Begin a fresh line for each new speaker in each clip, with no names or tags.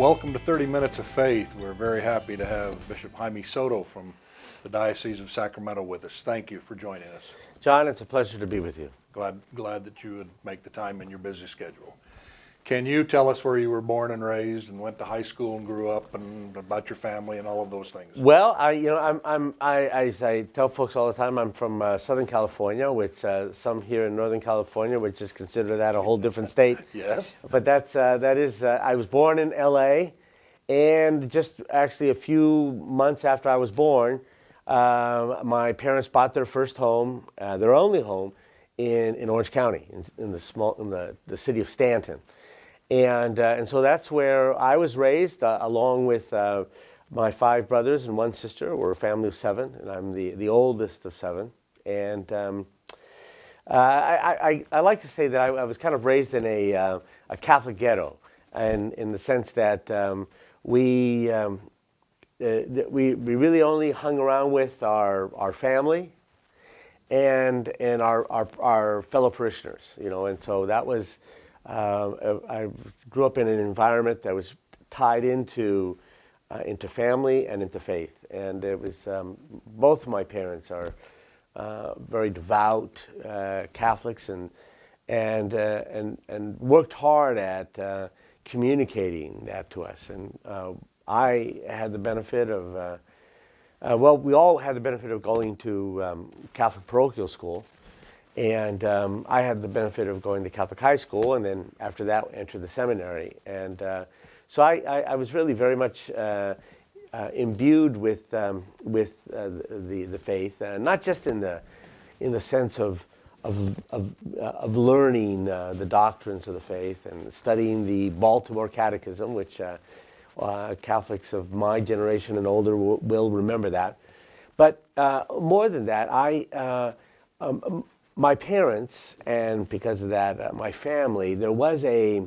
Welcome to 30 Minutes of Faith. We're very happy to have Bishop Jaime Soto from the Diocese of Sacramento with us. Thank you for joining us.
John, it's a pleasure to be with you.
Glad that you would make the time in your busy schedule. Can you tell us where you were born and raised and went to high school and grew up and about your family and all of those things?
Well, as I tell folks all the time, I'm from Southern California, which some here in Northern California would just consider that a whole different state.
Yes.
But I was born in L.A., and just actually a few months after I was born, my parents bought their first home, their only home, in Orange County, in the city of Stanton. And so that's where I was raised, along with my 5 brothers and 1 sister. We're a family of 7, and I'm the oldest of 7. And I like to say that I was kind of raised in a Catholic ghetto, and in the sense that we really only hung around with our family and our fellow parishioners, and so that was. I grew up in an environment that was tied into family and into faith, and it was both of my parents are very devout Catholics and worked hard at communicating that to us. And I had the benefit of we all had the benefit of going to Catholic parochial school. And I had the benefit of going to Catholic high school, and then after that entered the seminary. And so I was really very much imbued with the faith, not just in the sense of learning the doctrines of the faith and studying the Baltimore Catechism, which Catholics of my generation and older will remember that. But more than that, my parents, and because of that, my family, there was a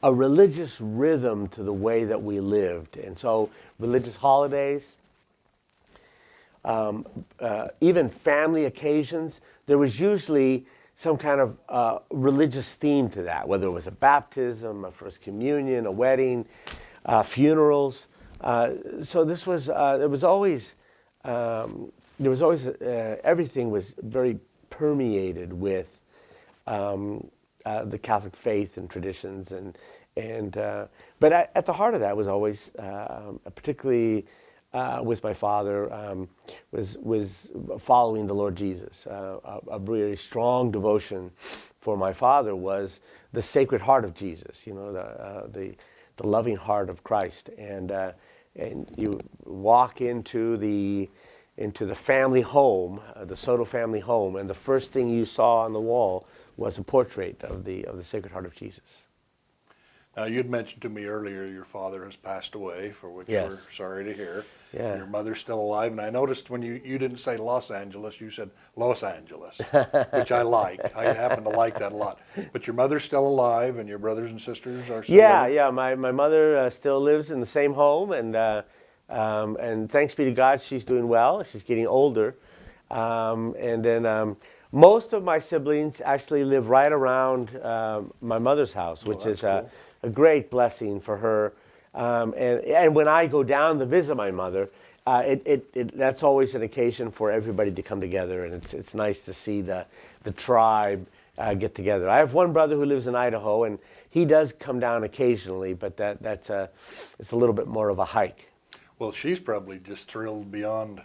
religious rhythm to the way that we lived. And so religious holidays, even family occasions, there was usually some kind of religious theme to that, whether it was a baptism, a first communion, a wedding, funerals. So this was, everything was very permeated with the Catholic faith and traditions, but at the heart of that was always, particularly with my father, was following the Lord Jesus. A really strong devotion for my father was the Sacred Heart of Jesus, the loving heart of Christ, and you walk into the family home, the Soto family home, and the first thing you saw on the wall was a portrait of the Sacred Heart of Jesus.
Now, you'd mentioned to me earlier your father has passed away, for which
Yes.
we're sorry to hear.
Yeah.
Your mother's still alive, and I noticed when you didn't say Los Angeles, you said Los Angeles, which I like. I happen to like that a lot. But your mother's still alive, and your brothers and sisters are still living?
Yeah. My mother still lives in the same home, and thanks be to God, she's doing well. She's getting older. And then most of my siblings actually live right around my mother's house, which is
cool.
A great blessing for her. And when I go down to visit my mother, that's always an occasion for everybody to come together, and it's nice to see the tribe get together. I have one brother who lives in Idaho, and he does come down occasionally, but it's a little bit more of a hike.
Well, she's probably just thrilled beyond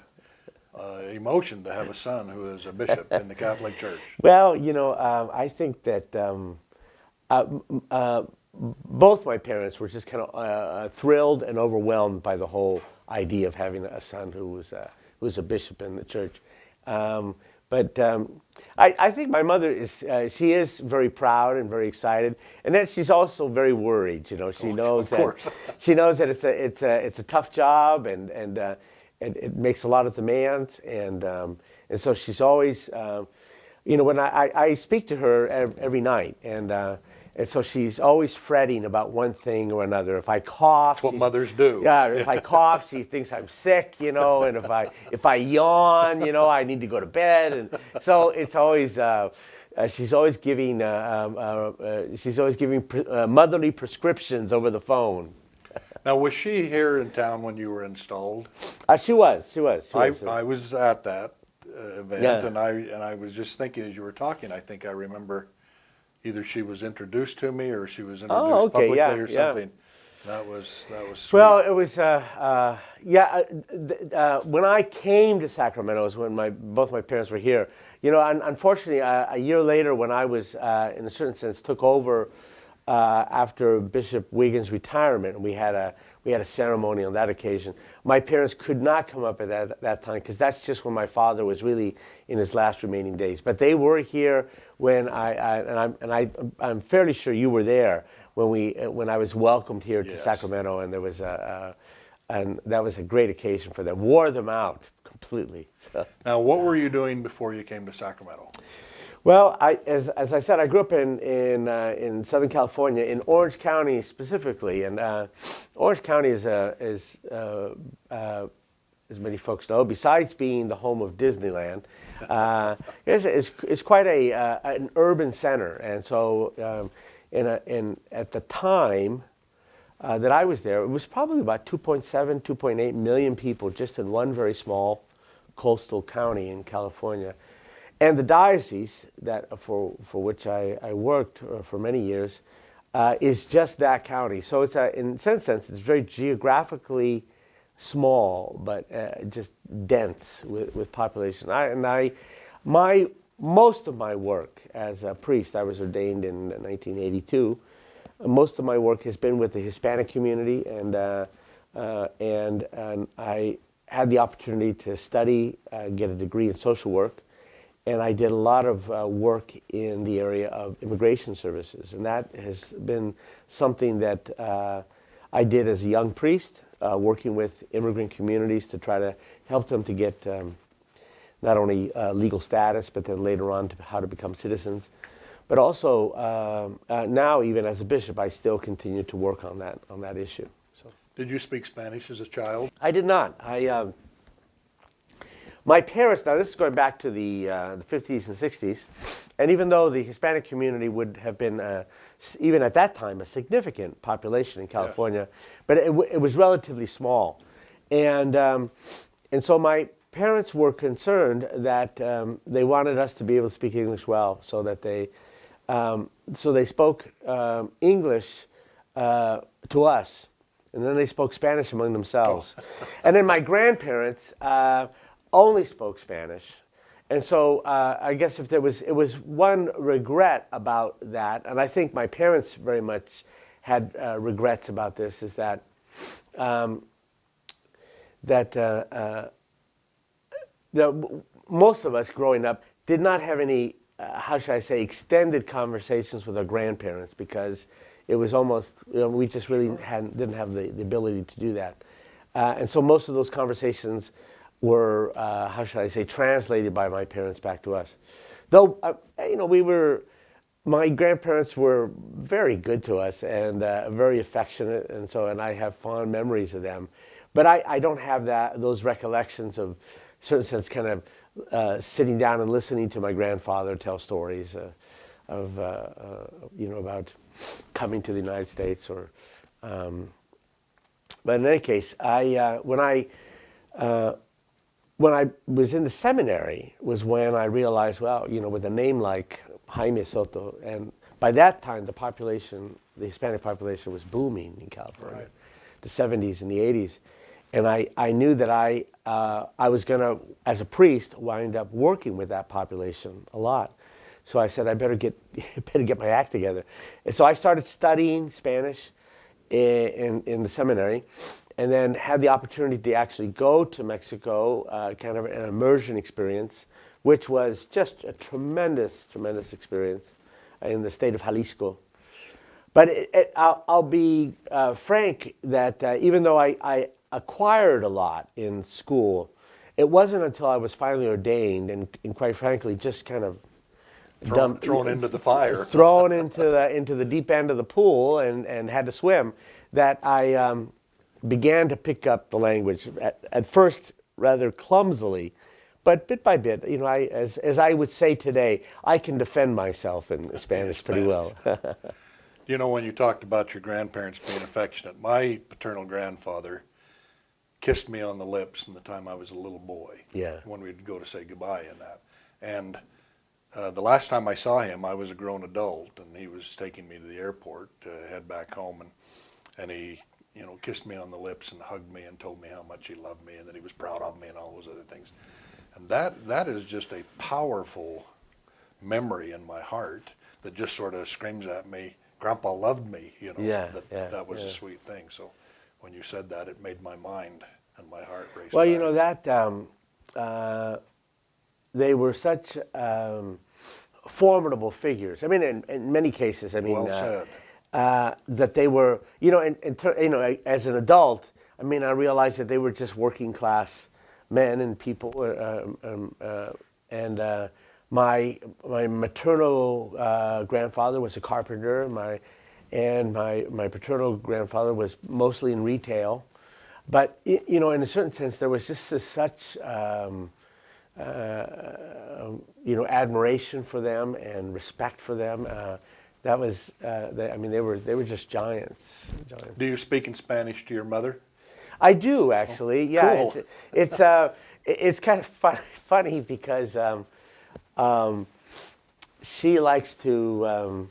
emotion to have a son who is a bishop in the Catholic Church.
Well, I think that both my parents were just kind of thrilled and overwhelmed by the whole idea of having a son who was a bishop in the church. But I think my mother she is very proud and very excited, and then she's also very worried. She knows she knows that it's a tough job, and it makes a lot of demands, and so she's always, when I speak to her every night, and so she's always fretting about one thing or another. If I cough,
That's what mothers do.
Yeah, if I cough, she thinks I'm sick, and if I yawn, I need to go to bed, and so it's always she's always giving motherly prescriptions over the phone.
Now, was she here in town when you were installed?
She was.
I was at that event,
Yeah.
and I was just thinking as you were talking, I think I remember either she was introduced to me or she was introduced
Oh, okay,
publicly
yeah,
or
yeah.
something. That was sweet.
Well, it was when I came to Sacramento was when both my parents were here. You know, unfortunately, a year later, when I was in a certain sense took over after Bishop Wiggins' retirement, we had a ceremony on that occasion. My parents could not come up at that time because that's just when my father was really in his last remaining days. But they were here when I'm fairly sure you were there when I was welcomed here to
Yes.
Sacramento, and and that was a great occasion for them. Wore them out completely. So.
Now, what were you doing before you came to Sacramento?
Well, as I said, I grew up in Southern California, in Orange County specifically, and Orange County is as many folks know, besides being the home of Disneyland, is quite an urban center, and so at the time that I was there, it was probably about 2.7, 2.8 million people just in one very small coastal county in California. And the diocese for which I worked for many years is just that county. So it's in some sense, it's very geographically small, but just dense with population. Most of my work as a priest, I was ordained in 1982. Most of my work has been with the Hispanic community, and I had the opportunity to study, get a degree in social work. And I did a lot of work in the area of immigration services. And that has been something that I did as a young priest, working with immigrant communities to try to help them to get not only legal status, but then later on to how to become citizens. But also now, even as a bishop, I still continue to work on that issue. So.
Did you speak Spanish as a child?
I did not. My parents, now this is going back to the 50s and 60s, and even though the Hispanic community would have been, even at that time, a significant population in California, but it was relatively small. And so my parents were concerned that they wanted us to be able to speak English well, so that they spoke English to us, and then they spoke Spanish among themselves. And then my grandparents only spoke Spanish, and so I guess it was one regret about that, and I think my parents very much had regrets about this, is that most of us growing up did not have any, how should I say, extended conversations with our grandparents, because it was almost, we just really didn't have the ability to do that, and so most of those conversations were, how should I say, translated by my parents back to us. Though, my grandparents were very good to us and very affectionate, and I have fond memories of them. But I don't have those recollections of, certain sense, kind of sitting down and listening to my grandfather tell stories about coming to the United States. But in any case, when I was in the seminary was when I realized, well, with a name like Jaime Soto, and by that time the Hispanic population was booming in California, right. The 70s and the 80s, and I knew that I was going to, as a priest, wind up working with that population a lot. So I said I better get my act together, and so I started studying Spanish in the seminary. And then had the opportunity to actually go to Mexico, kind of an immersion experience, which was just a tremendous, tremendous experience in the state of Jalisco. But I'll be frank that even though I acquired a lot in school, it wasn't until I was finally ordained and quite frankly just kind of
thrown into the fire,
thrown into the deep end of the pool and had to swim, that I began to pick up the language at first rather clumsily, but bit by bit. As I would say today, I can defend myself in Spanish pretty well.
You know, when you talked about your grandparents being affectionate, my paternal grandfather kissed me on the lips from the time I was a little boy.
Yeah.
When we'd go to say goodbye and that. And the last time I saw him, I was a grown adult, and he was taking me to the airport to head back home, and he, you know, kissed me on the lips and hugged me and told me how much he loved me and that he was proud of me and all those other things. And that is just a powerful memory in my heart that just sort of screams at me, Grandpa loved me, you know.
Yeah,
that was
yeah.
a sweet thing. So when you said that, it made my mind and my heart race.
Well, you
back.
know that they were such formidable figures. I mean, in many cases, I mean,
Well said.
that they were, you know, you know, as an adult, I mean, I realized that they were just working class men and people, and my maternal grandfather was a carpenter, and my paternal grandfather was mostly in retail, but you know, in a certain sense, there was just such you know, admiration for them and respect for them. That was, I mean, they were just giants.
Do you speak in Spanish to your mother?
I do actually. Yeah,
cool.
it's kind of funny because she likes to.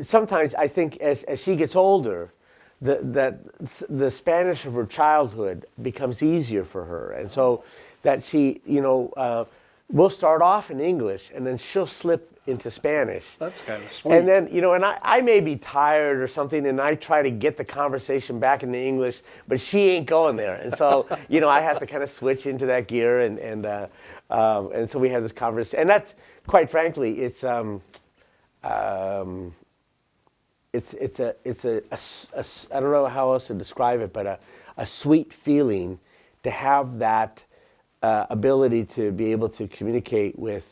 Sometimes I think as she gets older, the Spanish of her childhood becomes easier for her, and so that she, you know, will start off in English and then she'll slip into Spanish.
That's kind of sweet.
And then, you know, and I may be tired or something, and I try to get the conversation back into English, but she ain't going there. And so, you know, I have to kind of switch into that gear, and so we have this conversation. And that's, quite frankly, it's I don't know how else to describe it, but a sweet feeling to have that ability to be able to communicate with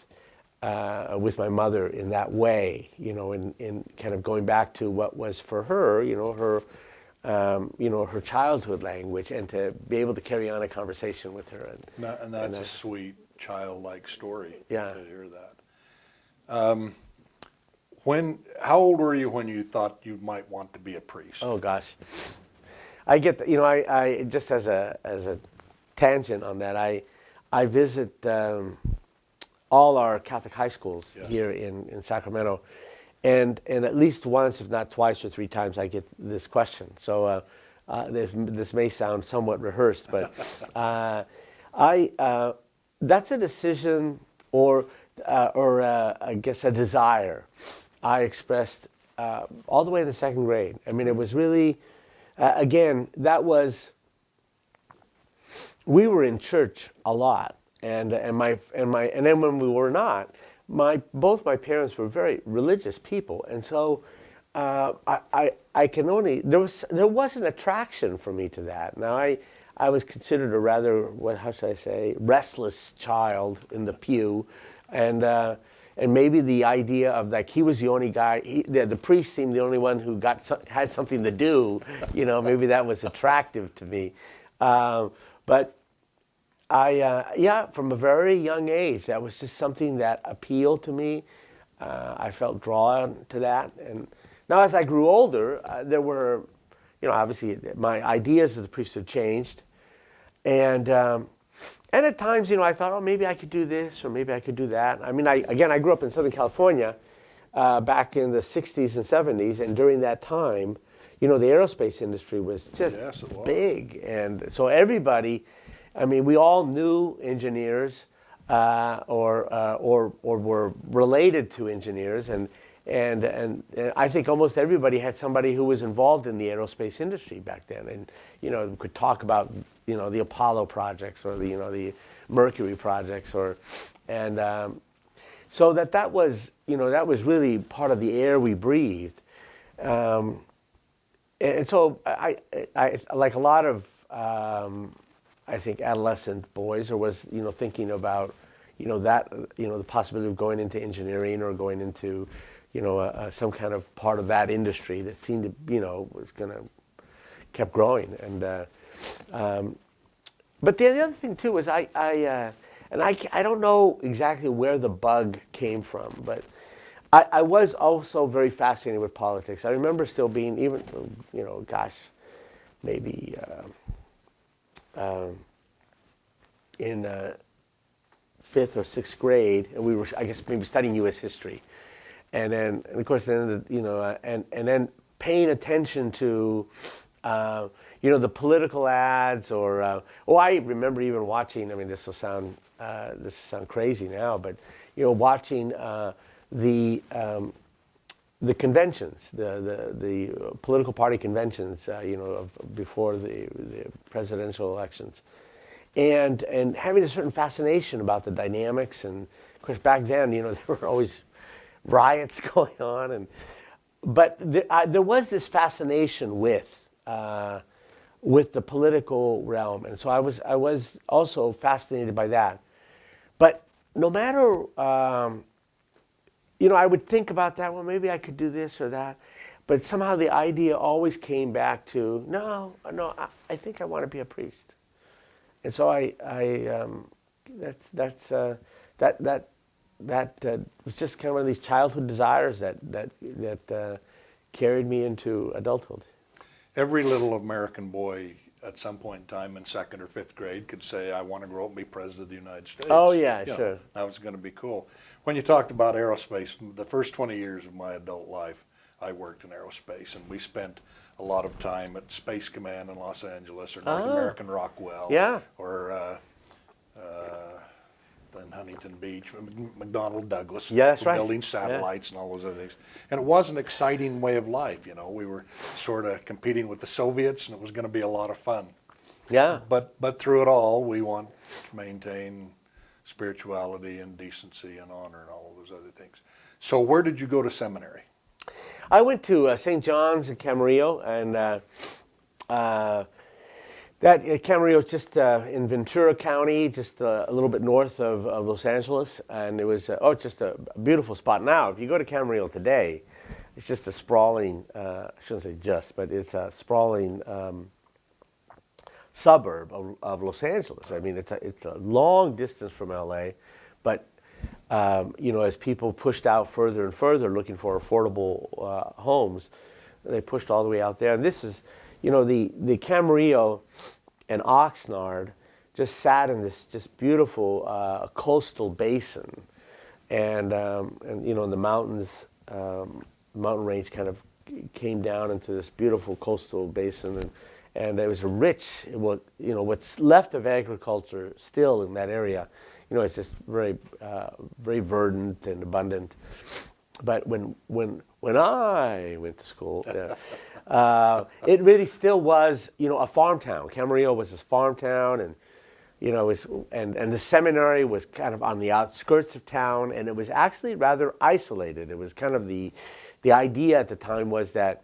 my mother in that way, you know, in kind of going back to what was for her, you know, her childhood language, and to be able to carry on a conversation with her.
And that's a sweet childlike story.
Yeah.
To hear that. How old were you when you thought you might want to be a priest?
Oh gosh, I get you know, I just as a tangent on that, I visit all our Catholic high schools here in Sacramento, and at least once, if not twice or three times, I get this question. So this may sound somewhat rehearsed, but that's a decision or I guess a desire I expressed all the way in the second grade. I mean, it was really, again, we were in church a lot, and then when we were not, both my parents were very religious people, and so I can only there was an attraction for me to that. Now I was considered a rather, how should I say, restless child in the pew, and maybe the idea of, like, he was the only guy, the priest seemed the only one who had something to do, you know, maybe that was attractive to me. But from a very young age, that was just something that appealed to me. I felt drawn to that. And now as I grew older, there were, you know, obviously my ideas of the priesthood changed. And at times, you know, I thought, oh, maybe I could do this or maybe I could do that. I mean, I grew up in Southern California back in the 60s and 70s. And during that time, you know, the aerospace industry was just big. And so everybody, I mean, we all knew engineers or were related to engineers. And I think almost everybody had somebody who was involved in the aerospace industry back then. And, you know, could talk about, you know, the Apollo projects or the, you know, the Mercury projects, so that was, you know, that was really part of the air we breathed. And so I like a lot of, I think, adolescent boys, or was, you know, thinking about, you know, that, you know, the possibility of going into engineering or going into, you know, some kind of part of that industry that seemed to, you know, was going to, kept growing. And but the other thing too was I don't know exactly where the bug came from, but I was also very fascinated with politics. I remember still being, even, gosh, maybe in fifth or sixth grade, and we were, I guess, maybe studying U.S. history, and of course, then and then paying attention to, the political ads, or I remember even watching. I mean, this will sound crazy now, but watching the conventions, the political party conventions, before the presidential elections, and having a certain fascination about the dynamics. And of course, back then, there were always riots going on, but there was this fascination with the political realm, and so I was also fascinated by that. But no matter, I would think about that. Well, maybe I could do this or that, but somehow the idea always came back to no. I think I want to be a priest, and so that was just kind of one of these childhood desires that carried me into adulthood.
Every little American boy at some point in time in second or fifth grade could say, I want to grow up and be president of the United States.
Oh, yeah, sure.
That was going to be cool. When you talked about aerospace, the first 20 years of my adult life, I worked in aerospace, and we spent a lot of time at Space Command in Los Angeles, or North American Rockwell,
yeah,
or in Huntington Beach, McDonnell Douglas,
yeah, that's right,
building satellites and all those other things. And it was an exciting way of life, we were sort of competing with the Soviets, and it was going to be a lot of fun.
Yeah.
But through it all, we want to maintain spirituality and decency and honor and all of those other things. So where did you go to seminary?
I went to St. John's in Camarillo, and Camarillo is just in Ventura County, just a little bit north of Los Angeles, and it was just a beautiful spot. Now, if you go to Camarillo today, it's just a sprawling, I shouldn't say just, but it's a sprawling suburb of Los Angeles. I mean, it's a long distance from LA, but as people pushed out further and further looking for affordable homes, they pushed all the way out there. And this is, the Camarillo and Oxnard just sat in this just beautiful coastal basin, and the mountains, mountain range kind of came down into this beautiful coastal basin, and it was a rich, what's left of agriculture still in that area. It's just very, very verdant and abundant. But when I went to school, it really still was, a farm town. Camarillo was this farm town, and and the seminary was kind of on the outskirts of town, and it was actually rather isolated. It was kind of the idea at the time was that,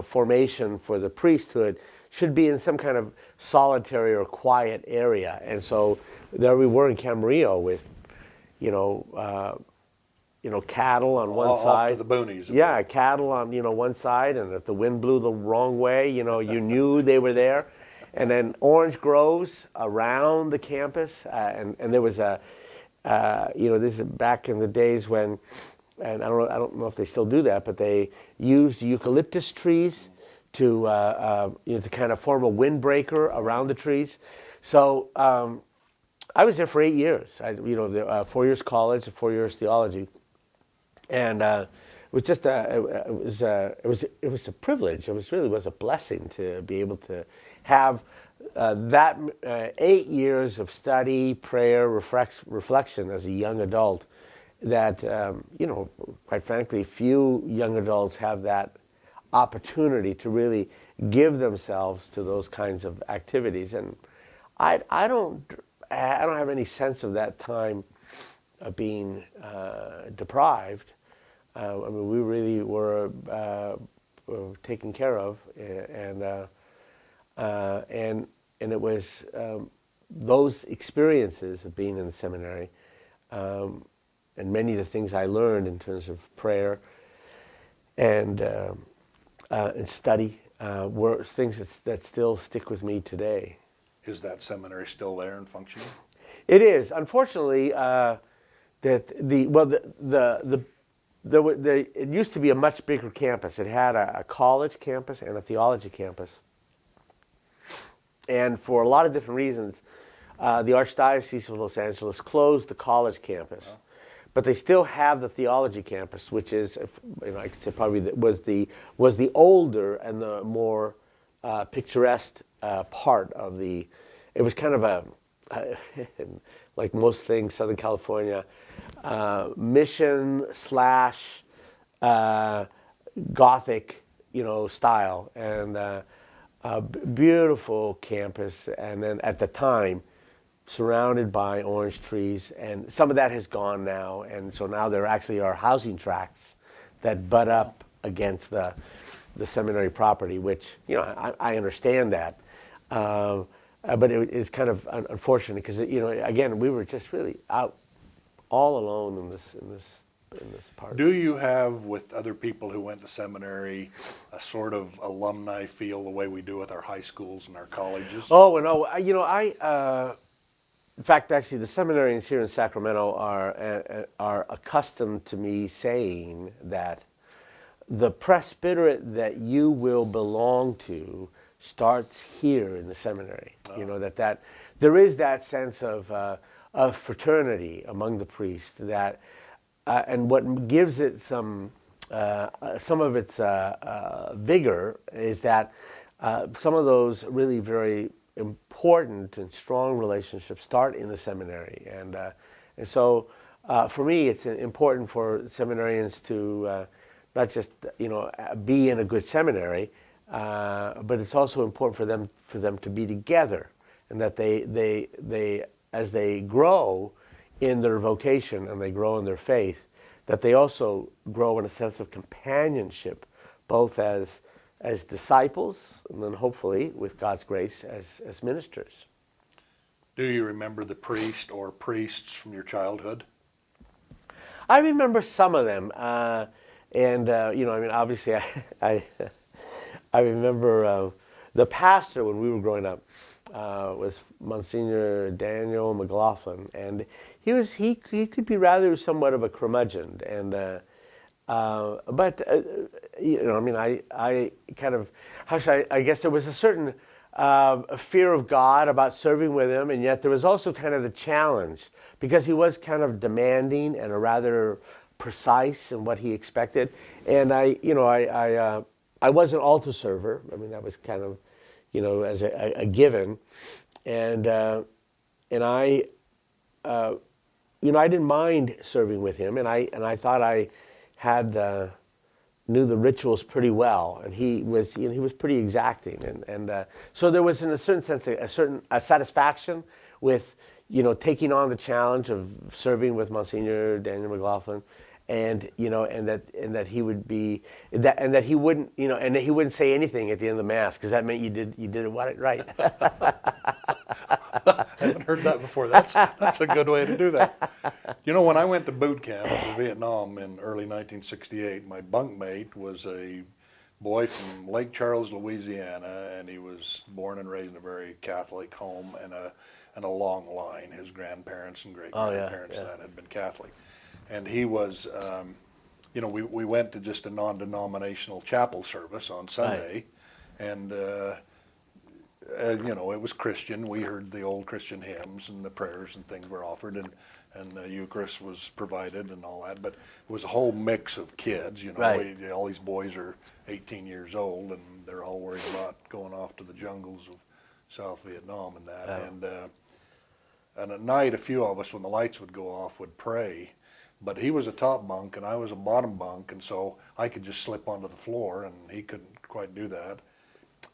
formation for the priesthood should be in some kind of solitary or quiet area, and so there we were in Camarillo with, cattle on one side.
Off to the boonies.
Yeah, cattle on one side, and if the wind blew the wrong way, you knew they were there. And then orange groves around the campus, and there was this is back in the days when, and I don't know if they still do that, but they used eucalyptus trees to to kind of form a windbreaker around the trees. So I was there for 8 years. 4 years college and 4 years theology. And it was just it was a privilege. It really was a blessing to be able to have that 8 years of study, prayer, reflection as a young adult. That quite frankly, few young adults have that opportunity to really give themselves to those kinds of activities. And I don't have any sense of that time being deprived. We really were taken care of, and it was those experiences of being in the seminary, and many of the things I learned in terms of prayer and study were things that still stick with me today.
Is that seminary still there and functioning?
It is. Unfortunately, that it used to be a much bigger campus. It had a college campus and a theology campus. And for a lot of different reasons, the Archdiocese of Los Angeles closed the college campus. But they still have the theology campus, which is, I could say probably was the older and the more picturesque part of the. It was kind of a like most things, Southern California, mission slash Gothic, style, and a beautiful campus. And then at the time, surrounded by orange trees, and some of that has gone now, and so now there actually are housing tracts that butt up against the seminary property, which I understand that, but it is kind of unfortunate because again we were just really out all alone in this part.
Do you have, with other people who went to seminary, a sort of alumni feel the way we do with our high schools and our colleges?
Oh no, in fact, actually, the seminarians here in Sacramento are accustomed to me saying that the presbyterate that you will belong to starts here in the seminary.
Oh.
That there is that sense of fraternity among the priests that, and what gives it some of its vigor is that some of those really very important and strong relationships start in the seminary, and so for me, it's important for seminarians to not just be in a good seminary, but it's also important for them to be together, and that they as they grow in their vocation and they grow in their faith, that they also grow in a sense of companionship, both as disciples, and then hopefully, with God's grace, as ministers.
Do you remember the priest or priests from your childhood?
I remember some of them, and obviously, I remember the pastor when we were growing up was Monsignor Daniel McLaughlin, and he could be rather somewhat of a curmudgeon, and but I kind of, I guess there was a certain fear of God about serving with him, and yet there was also kind of the challenge because he was kind of demanding and a rather precise in what he expected. And I was an altar server. I mean, that was kind of, as a given, and I didn't mind serving with him, and I thought I had knew the rituals pretty well, and he was pretty exacting, and so there was in a certain sense a certain satisfaction with taking on the challenge of serving with Monsignor Daniel McLaughlin, and that he would be and that he wouldn't and that he wouldn't say anything at the end of the mass because that meant you did it right.
I haven't heard that before. That's a good way to do that. When I went to boot camp for Vietnam in early 1968, my bunkmate was a boy from Lake Charles, Louisiana, and he was born and raised in a very Catholic home and a long line. His grandparents and great grandparents that had been Catholic. And he was, we went to just a non-denominational chapel service on Sunday, and it was Christian. We heard the old Christian hymns, and the prayers and things were offered, and the Eucharist was provided and all that. But it was a whole mix of kids. All these boys are 18 years old, and they're all worried about going off to the jungles of South Vietnam and that. And at night, a few of us, when the lights would go off, would pray. But he was a top bunk and I was a bottom bunk, and so I could just slip onto the floor, and he couldn't quite do that.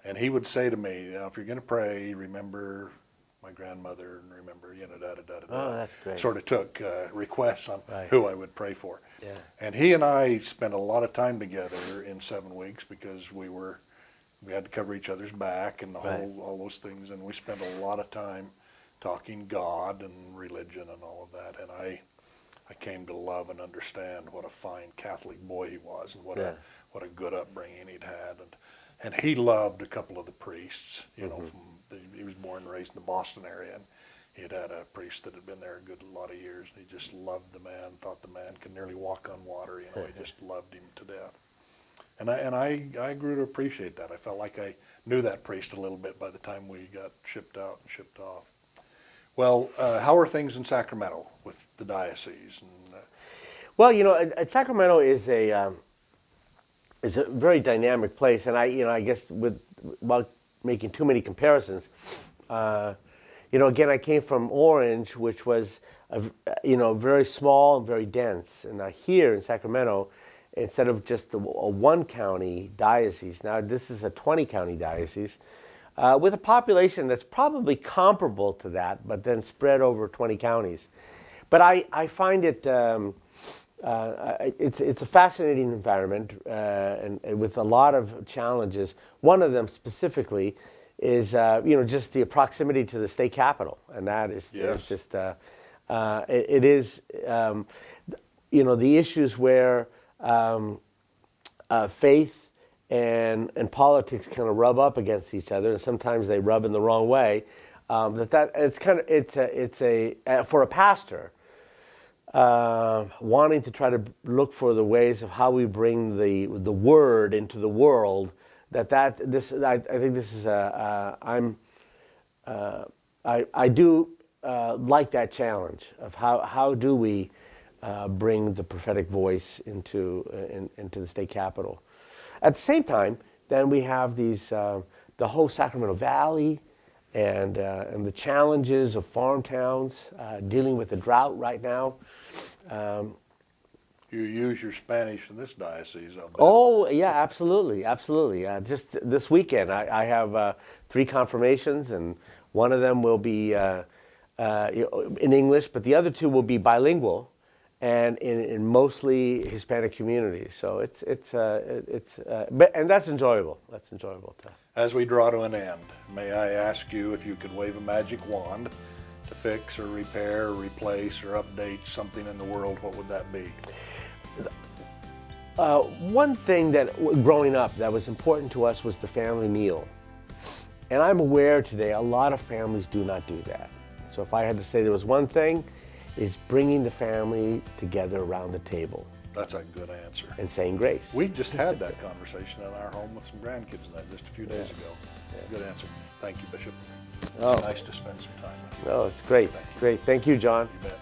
And he would say to me, if you're going to pray, remember my grandmother, and remember, da-da-da-da-da.
Oh, that's great.
Sort of took requests on who I would pray for.
Yeah.
And he and I spent a lot of time together in 7 weeks because we had to cover each other's back and all those things, and we spent a lot of time talking God and religion and all of that. And I came to love and understand what a fine Catholic boy he was, and what a good upbringing he'd had, and he loved a couple of the priests. He was born and raised in the Boston area, and He'd had a priest that had been there a good lot of years, and he just loved the man, thought the man could nearly walk on water. You know, he just loved him to death. And I grew to appreciate that. I felt like I knew that priest a little bit by the time we got shipped out and shipped off. Well, how are things in Sacramento with the diocese? And,
Well, you know, Sacramento is a very dynamic place, and I guess without making too many comparisons, you know, again, I came from Orange, which was very small and very dense, and here in Sacramento, instead of just a one county diocese, now this is a 20 county diocese with a population that's probably comparable to that, but then spread over 20 counties. But I find it. It's a fascinating environment and with a lot of challenges. One of them specifically is just the proximity to the state capitol, and that is
Yes.
just it is the issues where faith and politics kind of rub up against each other, and sometimes they rub in the wrong way. It's for a pastor. Wanting to try to look for the ways of how we bring the word into the world. I think this is I do like that challenge of how do we bring the prophetic voice into the state capitol. At the same time, then we have these the whole Sacramento Valley. And the challenges of farm towns, dealing with the drought right now.
you use your Spanish in this diocese, I'll bet.
Oh yeah, absolutely. Just this weekend, I have 3 confirmations, and one of them will be in English, but the other 2 will be bilingual, and in mostly Hispanic communities. So and that's enjoyable. That's enjoyable too.
As we draw to an end, may I ask you if you could wave a magic wand to fix or repair or replace or update something in the world, what would that be?
One thing that growing up that was important to us was the family meal. And I'm aware today a lot of families do not do that. So if I had to say there was one thing, is bringing the family together around the table.
That's a good answer.
And saying grace.
We just had that conversation in our home with some grandkids and that just a few days ago. Good answer. Thank you, Bishop.
Oh.
Nice to spend some time with you.
No, it's great. Great. Thank you, John.
You bet.